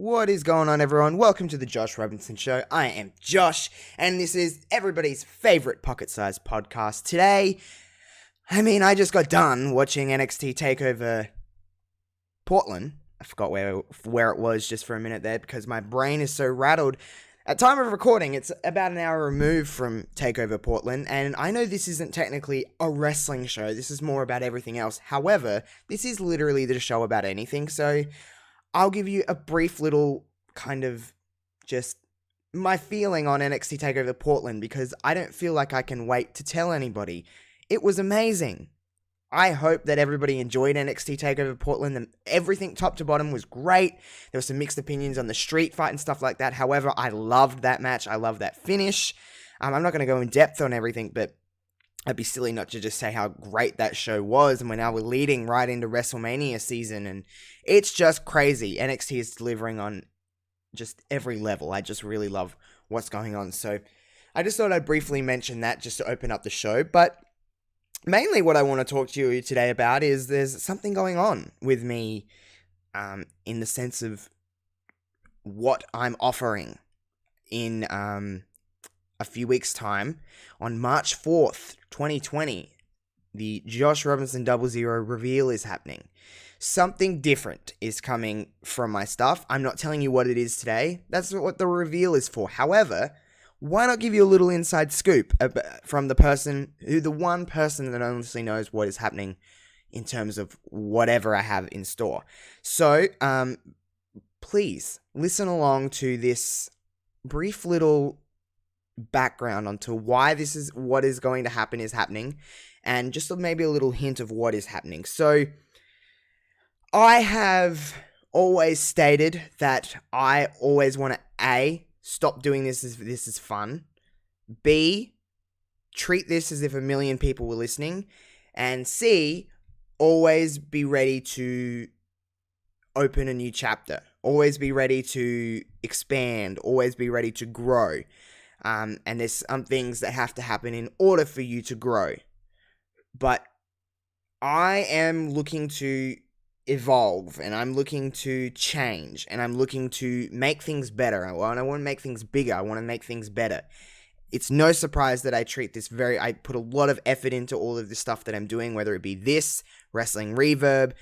What is going on, everyone? Welcome to the Josh Robinson Show. I am Josh, and this is everybody's favorite pocket-sized podcast. Today, I just got done watching NXT TakeOver Portland. I forgot where it was just for a minute there because my brain is so rattled. At time of recording, it's about an hour removed from TakeOver Portland, and I know this isn't technically a wrestling show. This is more about everything else. However, this is literally the show about anything, so I'll give you a brief little kind of just my feeling on NXT TakeOver Portland because I don't feel like I can wait to tell anybody. It was amazing. I hope that everybody enjoyed NXT TakeOver Portland and everything top to bottom was great. There were some mixed opinions on the street fight and stuff like that. However, I loved that match. I loved that finish. I'm not going to go in depth on everything, but I'd be silly not to just say how great that show was, and we're leading right into WrestleMania season, and it's just crazy. NXT is delivering on just every level. I just really love what's going on, so I just thought I'd briefly mention that just to open up the show, but mainly what I want to talk to you today about is there's something going on with me in the sense of what I'm offering in a few weeks' time. On March 4th, 2020, the Josh Robinson 00 reveal is happening. Something different is coming from my stuff. I'm not telling you what it is today. That's what the reveal is for. However, why not give you a little inside scoop from the one person that honestly knows what is happening in terms of whatever I have in store. So, please listen along to this brief little background onto why this is what is going to happen is happening, and just maybe a little hint of what is happening. So, I have always stated that I always want to A, stop doing this as this is fun, B, treat this as if a million people were listening, and C, always be ready to open a new chapter, always be ready to expand, always be ready to grow. And there's some things that have to happen in order for you to grow. But I am looking to evolve, and I'm looking to change, and I'm looking to make things better. I want to make things bigger. I want to make things better. It's no surprise that I treat this I put a lot of effort into all of the stuff that I'm doing, whether it be this, Wrestling Reverb,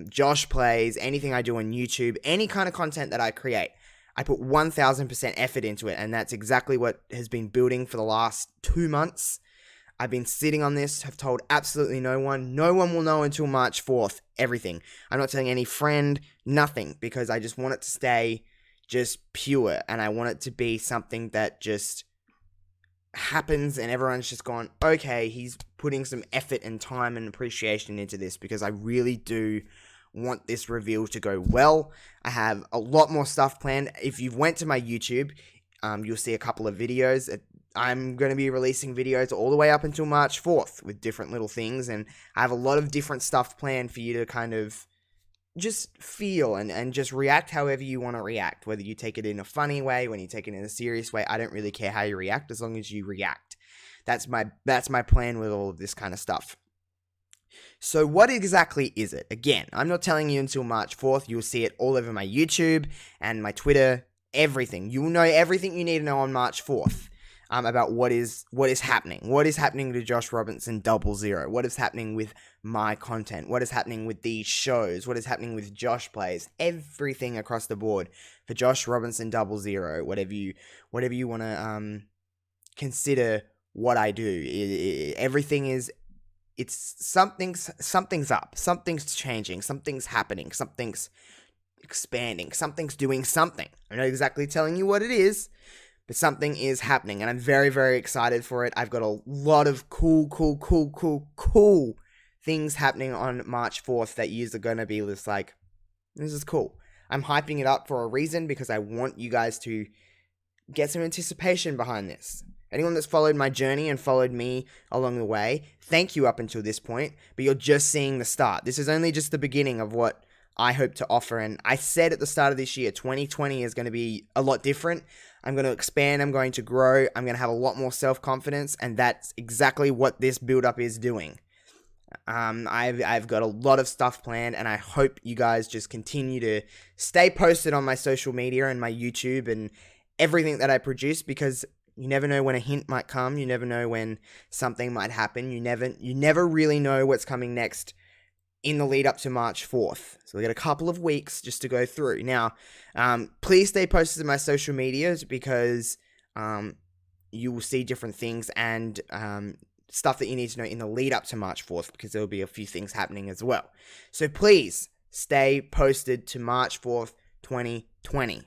Josh Plays, anything I do on YouTube, any kind of content that I create. I put 1000% effort into it, and that's exactly what has been building for the last 2 months. I've been sitting on this, have told absolutely no one. No one will know until March 4th, everything. I'm not telling any friend, nothing, because I just want it to stay just pure, and I want it to be something that just happens, and everyone's just gone, okay, he's putting some effort and time and appreciation into this, because I really do want this reveal to go well. I have a lot more stuff planned. If you've went to my YouTube, you'll see a couple of videos. I'm going to be releasing videos all the way up until March 4th with different little things, and I have a lot of different stuff planned for you to kind of just feel and just react however you want to react, whether you take it in a funny way, when you take it in a serious way. I don't really care how you react as long as you react. That's my plan with all of this kind of stuff. So what exactly is it? Again, I'm not telling you until March 4th. You'll see it all over my YouTube and my Twitter, everything. You will know everything you need to know on March 4th about what is happening. What is happening to Josh Robinson 00? What is happening with my content? What is happening with these shows? What is happening with Josh Plays? Everything across the board for Josh Robinson 00. Whatever you want to consider what I do. Everything is... something's up, something's changing, something's happening, something's expanding, something's doing something. I'm not exactly telling you what it is, but something is happening, and I'm very, very excited for it. I've got a lot of cool things happening on March 4th that you are going to be just like, this is cool. I'm hyping it up for a reason, because I want you guys to get some anticipation behind this. Anyone that's followed my journey and followed me along the way, thank you up until this point, but you're just seeing the start. This is only just the beginning of what I hope to offer, and I said at the start of this year, 2020 is going to be a lot different. I'm going to expand, I'm going to grow, I'm going to have a lot more self-confidence, and that's exactly what this build-up is doing. I've got a lot of stuff planned, and I hope you guys just continue to stay posted on my social media and my YouTube and everything that I produce, because you never know when a hint might come. You never know when something might happen. You never really know what's coming next in the lead up to March 4th. So we got a couple of weeks just to go through. Now, please stay posted on my social medias, because you will see different things and stuff that you need to know in the lead up to March 4th, because there will be a few things happening as well. So please stay posted to March 4th, 2020.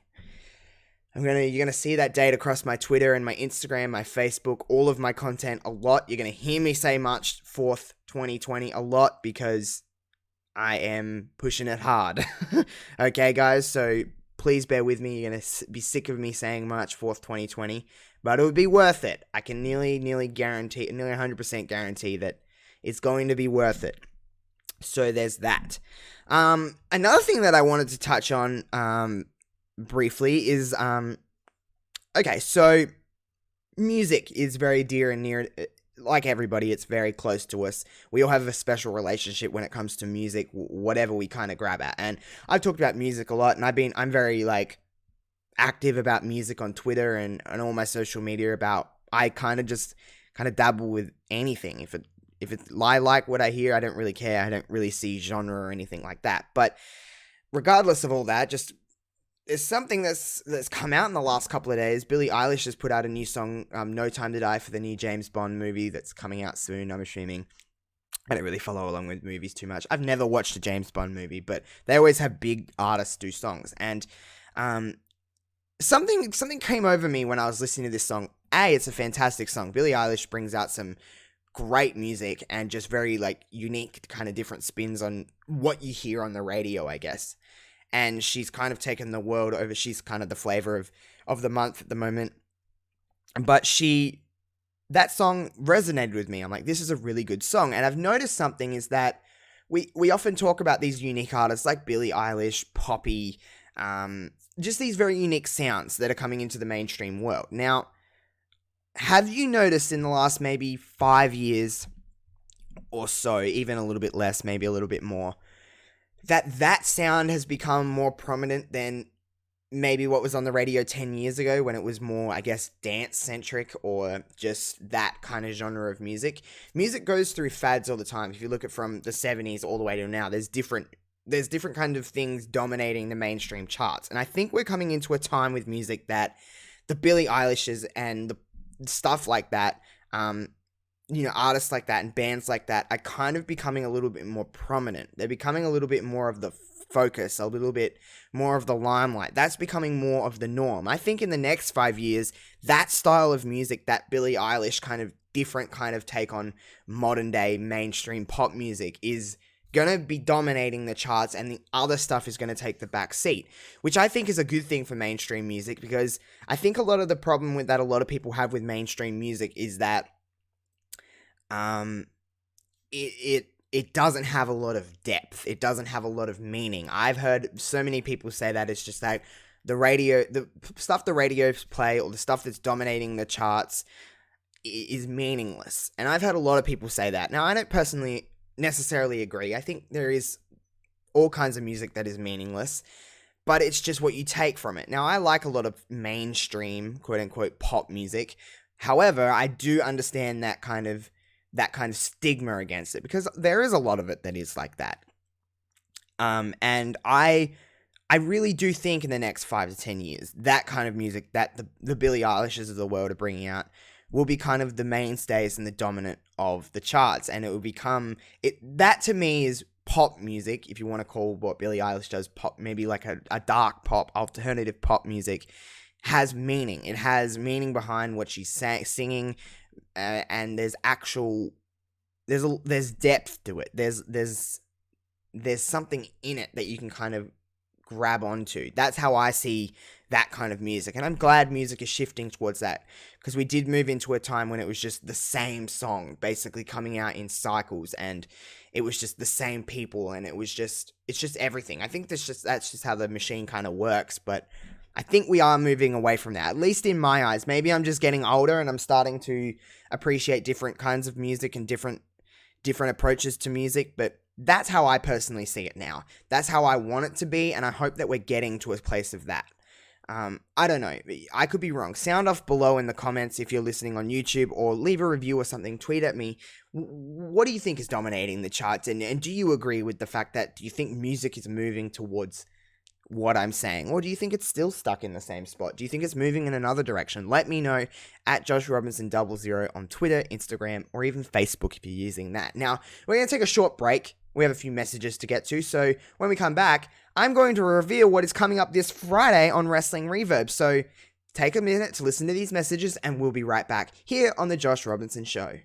You're gonna see that date across my Twitter and my Instagram, my Facebook, all of my content a lot. You're gonna hear me say March 4th, 2020 a lot, because I am pushing it hard. Okay, guys, so please bear with me. You're gonna be sick of me saying March 4th, 2020, but it would be worth it. I can nearly guarantee, nearly 100% guarantee that it's going to be worth it. So there's that. Another thing that I wanted to touch on, briefly is, okay, so music is very dear and near, like everybody, it's very close to us. We all have a special relationship when it comes to music, whatever we kind of grab at. And I've talked about music a lot, and I'm very, active about music on Twitter and all my social media about, I kind of dabble with anything. If I like what I hear, I don't really care. I don't really see genre or anything like that. But regardless of all that, just there's something that's come out in the last couple of days. Billie Eilish has put out a new song, No Time to Die, for the new James Bond movie that's coming out soon, I'm assuming. I don't really follow along with movies too much. I've never watched a James Bond movie, but they always have big artists do songs. And something came over me when I was listening to this song. It's a fantastic song. Billie Eilish brings out some great music and just very, unique kind of different spins on what you hear on the radio, I guess. And she's kind of taken the world over. She's kind of the flavor of the month at the moment. But that song resonated with me. I'm like, this is a really good song. And I've noticed something is that we often talk about these unique artists like Billie Eilish, Poppy, just these very unique sounds that are coming into the mainstream world. Now, have you noticed in the last maybe 5 years or so, even a little bit less, maybe a little bit more, that sound has become more prominent than maybe what was on the radio 10 years ago, when it was more, I guess, dance-centric or just that kind of genre of music? Music goes through fads all the time. If you look at from the 70s all the way to now, there's different kind of things dominating the mainstream charts. And I think we're coming into a time with music that the Billie Eilishes and the stuff like that, artists like that and bands like that are kind of becoming a little bit more prominent. They're becoming a little bit more of the focus, a little bit more of the limelight. That's becoming more of the norm. I think in the next 5 years, that style of music, that Billie Eilish kind of different kind of take on modern day mainstream pop music, is going to be dominating the charts, and the other stuff is going to take the back seat, which I think is a good thing for mainstream music, because I think a lot of the problem with that a lot of people have with mainstream music is that it doesn't have a lot of depth. It doesn't have a lot of meaning. I've heard so many people say that it's just like the stuff the radios play, or the stuff that's dominating the charts, is meaningless. And I've heard a lot of people say that. Now, I don't personally necessarily agree. I think there is all kinds of music that is meaningless, but it's just what you take from it. Now, I like a lot of mainstream, quote unquote, pop music. However, I do understand that kind of stigma against it, because there is a lot of it that is like that. And I really do think in the next 5 to 10 years, that kind of music that the Billie Eilishes of the world are bringing out will be kind of the mainstays and the dominant of the charts, and it will become that to me is pop music, if you want to call what Billie Eilish does pop, maybe like a dark pop, alternative pop music, has meaning. It has meaning behind what she's singing. And there's depth to it. There's something in it that you can kind of grab onto. That's how I see that kind of music, and I'm glad music is shifting towards that, because we did move into a time when it was just the same song basically coming out in cycles, and it was just the same people, and it's just everything. I think that's just how the machine kind of works, but I think we are moving away from that, at least in my eyes. Maybe I'm just getting older and I'm starting to appreciate different kinds of music and different different approaches to music, but that's how I personally see it now. That's how I want it to be, and I hope that we're getting to a place of that. I don't know. I could be wrong. Sound off below in the comments if you're listening on YouTube, or leave a review or something. Tweet at me. What do you think is dominating the charts? And do you agree with the fact that, do you think music is moving towards what I'm saying? Or do you think it's still stuck in the same spot? Do you think it's moving in another direction? Let me know at JoshRobinson00 on Twitter, Instagram, or even Facebook if you're using that. Now, we're going to take a short break. We have a few messages to get to, so when we come back, I'm going to reveal what is coming up this Friday on Wrestling Reverb. So take a minute to listen to these messages, and we'll be right back here on The Josh Robinson Show.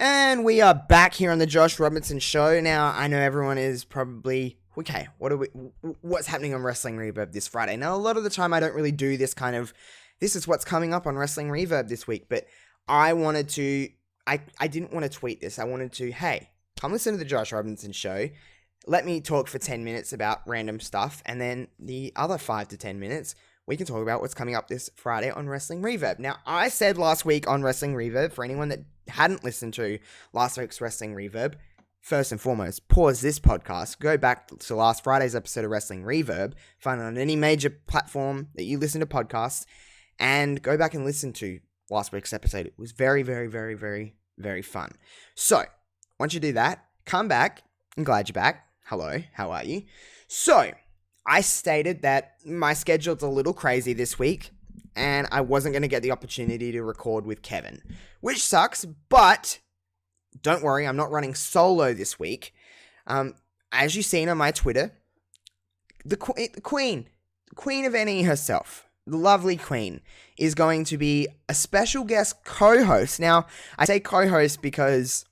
And we are back here on the Josh Robinson Show. Now, I know everyone is probably, okay, what's happening on Wrestling Reverb this Friday? Now, a lot of the time I don't really do this kind of, this is what's coming up on Wrestling Reverb this week, but I wanted to, I didn't want to tweet this. I wanted to, hey, come listen to the Josh Robinson Show. Let me talk for 10 minutes about random stuff, and then the other 5 to 10 minutes, we can talk about what's coming up this Friday on Wrestling Reverb. Now, I said last week on Wrestling Reverb, for anyone that hadn't listened to last week's Wrestling Reverb, first and foremost, pause this podcast, go back to last Friday's episode of Wrestling Reverb, find it on any major platform that you listen to podcasts, and go back and listen to last week's episode. It was very, very, very, very, very fun. So, once you do that, come back. I'm glad you're back. Hello, how are you? So, I stated that my schedule's a little crazy this week, and I wasn't going to get the opportunity to record with Kevin, which sucks, but don't worry, I'm not running solo this week. As you've seen on my Twitter, the Queen of NE herself, the lovely Queen, is going to be a special guest co-host. Now, I say co-host because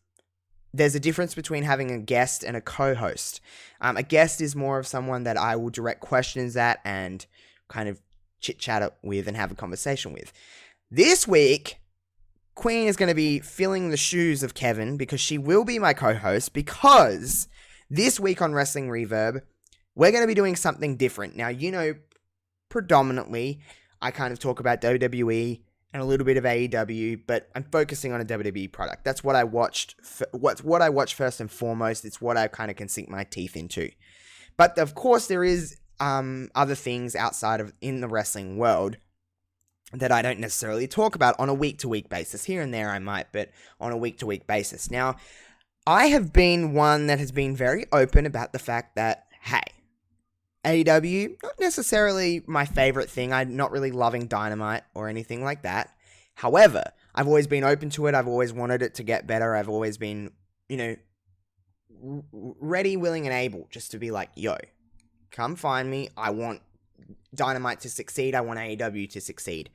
there's a difference between having a guest and a co-host. A guest is more of someone that I will direct questions at and kind of chit-chat with and have a conversation with. This week, Queen is going to be filling the shoes of Kevin because she will be my co-host, because this week on Wrestling Reverb, we're going to be doing something different. Now, you know, predominantly, I kind of talk about WWE and a little bit of AEW, but I'm focusing on a WWE product. That's what I watched. What I watch first and foremost. It's what I kind of can sink my teeth into. But of course, there is other things outside of in the wrestling world. that I don't necessarily talk about on a week-to-week basis. Here and there I might, but on a week-to-week basis. Now, I have been one that has been very open about the fact that, hey, AEW, not necessarily my favorite thing. I'm not really loving Dynamite or anything like that. However, I've always been open to it. I've always wanted it to get better. I've always been, ready, willing, and able just to be like, yo, come find me. I want Dynamite to succeed. I want AEW to succeed.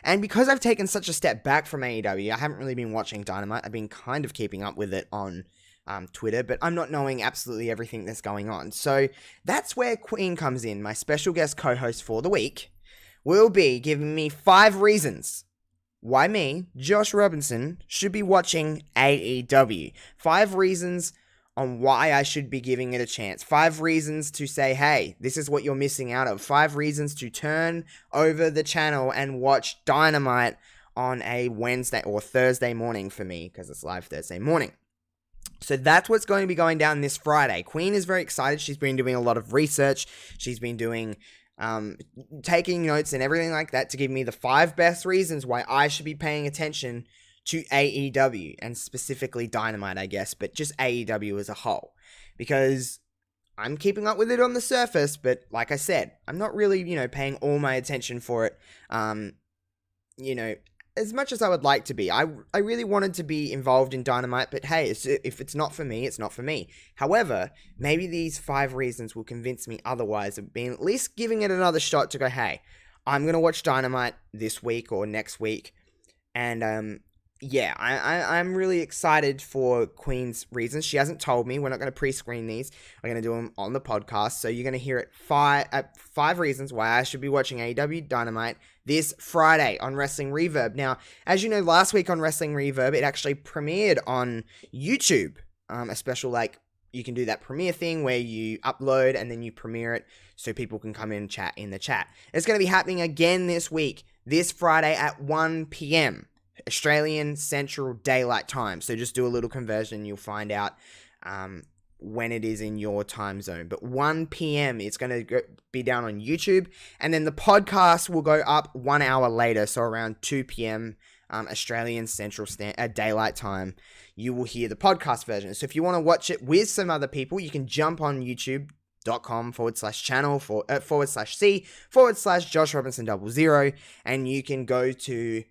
And because I've taken such a step back from AEW, I haven't really been watching Dynamite. I've been kind of keeping up with it on Twitter, but I'm not knowing absolutely everything that's going on. So that's where Queen comes in. My special guest co-host for the week will be giving me 5 reasons why me, Josh Robinson, should be watching AEW. 5 reasons on why I should be giving it a chance. 5 reasons to say, hey, this is what you're missing out of. 5 reasons to turn over the channel and watch Dynamite on a Wednesday or Thursday morning for me, because it's live Thursday morning. So that's what's going to be going down this Friday. Queen is very excited. She's been doing a lot of research. She's been doing, taking notes and everything like that to give me the 5 best reasons why I should be paying attention to AEW, and specifically Dynamite, I guess, but just AEW as a whole, because I'm keeping up with it on the surface, but like I said, I'm not really, paying all my attention for it, as much as I would like to be. I really wanted to be involved in Dynamite, but hey, if it's not for me, it's not for me. However, maybe these 5 reasons will convince me otherwise of being at least giving it another shot to go, hey, I'm going to watch Dynamite this week or next week, and, yeah, I'm really excited for Queen's reasons. She hasn't told me. We're not going to pre-screen these. We're going to do them on the podcast. So you're going to hear it 5 reasons why I should be watching AEW Dynamite this Friday on Wrestling Reverb. Now, as you know, last week on Wrestling Reverb, it actually premiered on YouTube. A special, you can do that premiere thing where you upload and then you premiere it so people can come in and chat in the chat. It's going to be happening again this week, this Friday at 1 p.m. Australian Central Daylight Time. So just do a little conversion. You'll find out when it is in your time zone. But 1 p.m. it's going to be down on YouTube. And then the podcast will go up 1 hour later. So around 2 p.m. Australian Central Daylight Time, you will hear the podcast version. So if you want to watch it with some other people, you can jump on youtube.com/channel/C/Josh Robinson 00, and you can go to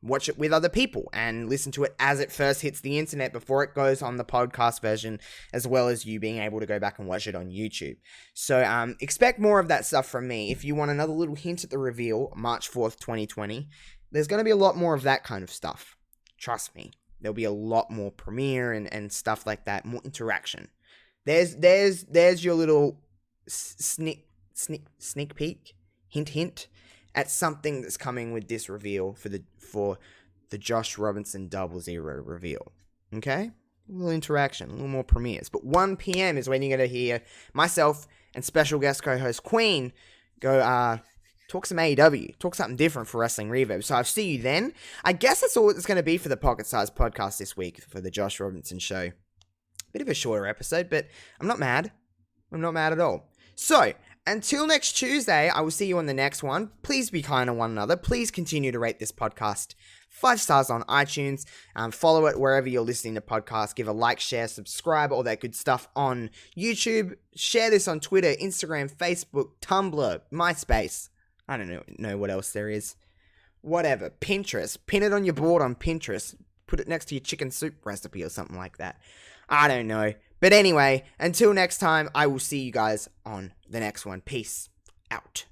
watch it with other people and listen to it as it first hits the internet before it goes on the podcast version, as well as you being able to go back and watch it on YouTube. So expect more of that stuff from me. If you want another little hint at the reveal, March 4th, 2020, there's going to be a lot more of that kind of stuff. Trust me. There'll be a lot more premiere and stuff like that, more interaction. There's your little sneak peek, hint at something that's coming with this reveal for the Josh Robinson 00 reveal. Okay? A little interaction, a little more premieres. But 1 p.m. is when you're going to hear myself and special guest co-host Queen go talk some AEW, talk something different for Wrestling Reverb. So I'll see you then. I guess that's all it's going to be for the Pocket Size podcast this week for the Josh Robinson Show. Bit of a shorter episode, but I'm not mad. I'm not mad at all. So, until next Tuesday, I will see you on the next one. Please be kind to one another. Please continue to rate this podcast 5 stars on iTunes. Follow it wherever you're listening to podcasts. Give a like, share, subscribe, all that good stuff on YouTube. Share this on Twitter, Instagram, Facebook, Tumblr, MySpace. I don't know what else there is. Whatever. Pinterest. Pin it on your board on Pinterest. Put it next to your chicken soup recipe or something like that. I don't know. But anyway, until next time, I will see you guys on the next one. Peace out.